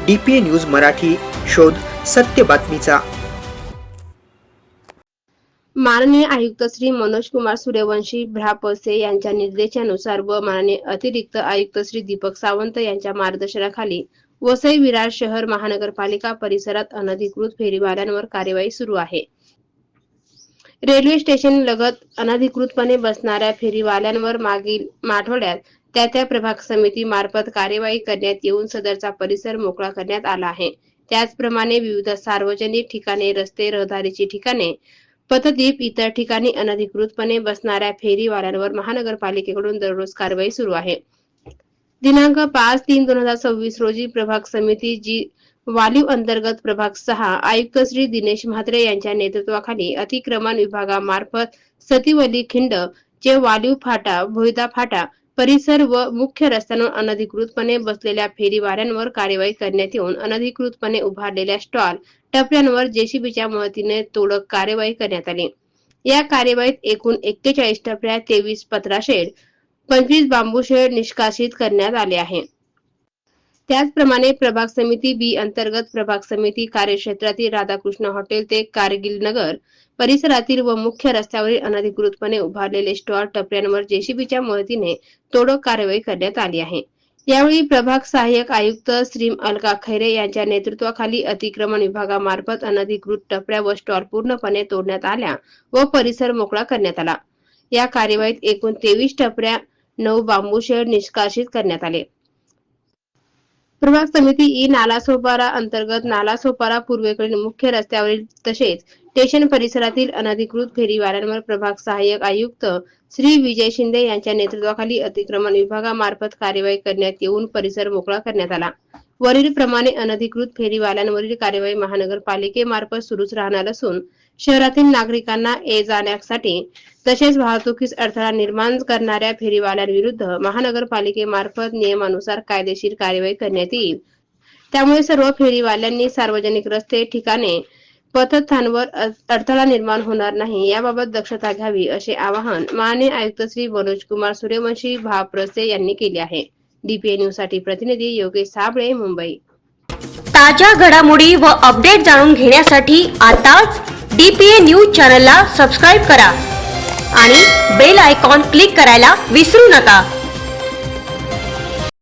DPA news Marathi, शोध सत्य बातमीचा। माननीय आयुक्त श्री मनोज कुमार सूर्यवंशी भ्रापसे यांच्या निर्देशानुसार व माननीय अतिरिक्त आयुक्त श्री दीपक सावंत यांच्या मार्गदर्शनाखाली वसई विरार शहर महानगरपालिका परिसरात अनधिकृत फेरीवाल्यांवर कार्यवाही सुरू आहे। रेल्वे स्टेशन लगत अनधिकृतपणे बसणाऱ्या फेरीवाल्यांवर मागील आठवड्यात त्या प्रभाग समिती मार्फत कार्यवाही करण्यात येऊन सदरचा परिसर मोकळा करण्यात आला आहे। त्याचप्रमाणे विविध सार्वजनिक ठिकाणे, रस्ते, रहदारीची ठिकाणे, पथदीप इतर ठिकाणी अनधिकृतपणे बसणाऱ्या फेरीवाल्यांवर महानगरपालिकेकडून दररोज कारवाई सुरू आहे। दिनांक 5/3/2026 रोजी प्रभाग समिती जी वालीव अंतर्गत प्रभाग 6 आयुक्त श्री दिनेश म्हात्रे यांच्या नेतृत्वाखाली अतिक्रमण विभागामार्फत सतीवली खिंड चे वालीव फाटा, भोयदा फाटा परिसर व मुख्य रस्त्यांवर अनधिकृतपणे बसलेल्या फेरीवाल्यांवर कार्यवाही करण्यात येऊन अनधिकृतपणे उभारलेल्या स्टॉल, टपऱ्यांवर जेसीबीच्या मदतीने तोडक कार्यवाही करण्यात आली। या कार्यवाहीत एकूण 41 टपऱ्या, 23 पत्रा शेड, 25 बांबू शेड निष्कासित करण्यात आले आहे। त्याचप्रमाणे प्रभाग समिती बी अंतर्गत प्रभाग समिती कार्यक्षेत्रातील राधाकृष्ण हॉटेल ते कारगिल नगर परिसरातील व मुख्य रस्त्यावरील अनधिकृतपणे उभारलेले स्टॉल, टपऱ्यांवर जेसीबीच्या मदतीने तोडक कार्यवाही करण्यात आली आहे। यावेळी प्रभाग सहाय्यक आयुक्त श्री अलका खैरे यांच्या नेतृत्वाखाली अतिक्रमण विभागामार्फत अनधिकृत टपऱ्या व स्टॉल पूर्णपणे तोडण्यात आल्या व परिसर मोकळा करण्यात आला। या कार्यवाहीत एकूण 23 टपऱ्या, 9 बांबू शेड निष्कासित करण्यात आले। प्रभाग समिती ई नालासोपारा अंतर्गत नालासोपारा पूर्वेकडील मुख्य रस्त्यावरील तसेच स्टेशन परिसरातील अनधिकृत फेरीवाल्यांवर प्रभाग सहाय्यक आयुक्त श्री विजय शिंदे यांच्या नेतृत्वाखाली अतिक्रमण विभागामार्फत कार्यवाही करण्यात येऊन परिसर मोकळा करण्यात आला। वरील प्रमाणे अनधिकृत फेरीवाल्यांवरील कार्यवाही महानगरपालिकेमार्फत सुरूच राहणार असून शहरातील नागरिकांना ये जाण्यासाठी तसेच वाहतुकीस अडथळा निर्माण करणाऱ्या फेरीवाल्यांविरुद्ध महानगरपालिकेमार्फत नियमानुसार कायदेशीर कार्यवाही करण्यात येईल। त्यामुळे सर्व फेरीवाल्यांनी सार्वजनिक रस्ते, ठिकाणे, पथस्थानांवर अडथळा निर्माण होणार नाही याबाबत दक्षता घ्यावी असे आवाहन माननीय आयुक्त श्री मनोज कुमार सूर्यवंशी भ्रापसे यांनी केले आहे। DPA न्यूज साठी प्रतिनिधी योगेश साबळे, मुंबई। ताज्या घडामोडी व अपडेट जाणून घेण्यासाठी आताच DPA न्यूज चॅनलला सबस्क्राइब करा आणि बेल आयकॉन क्लिक करायला विसरू नका।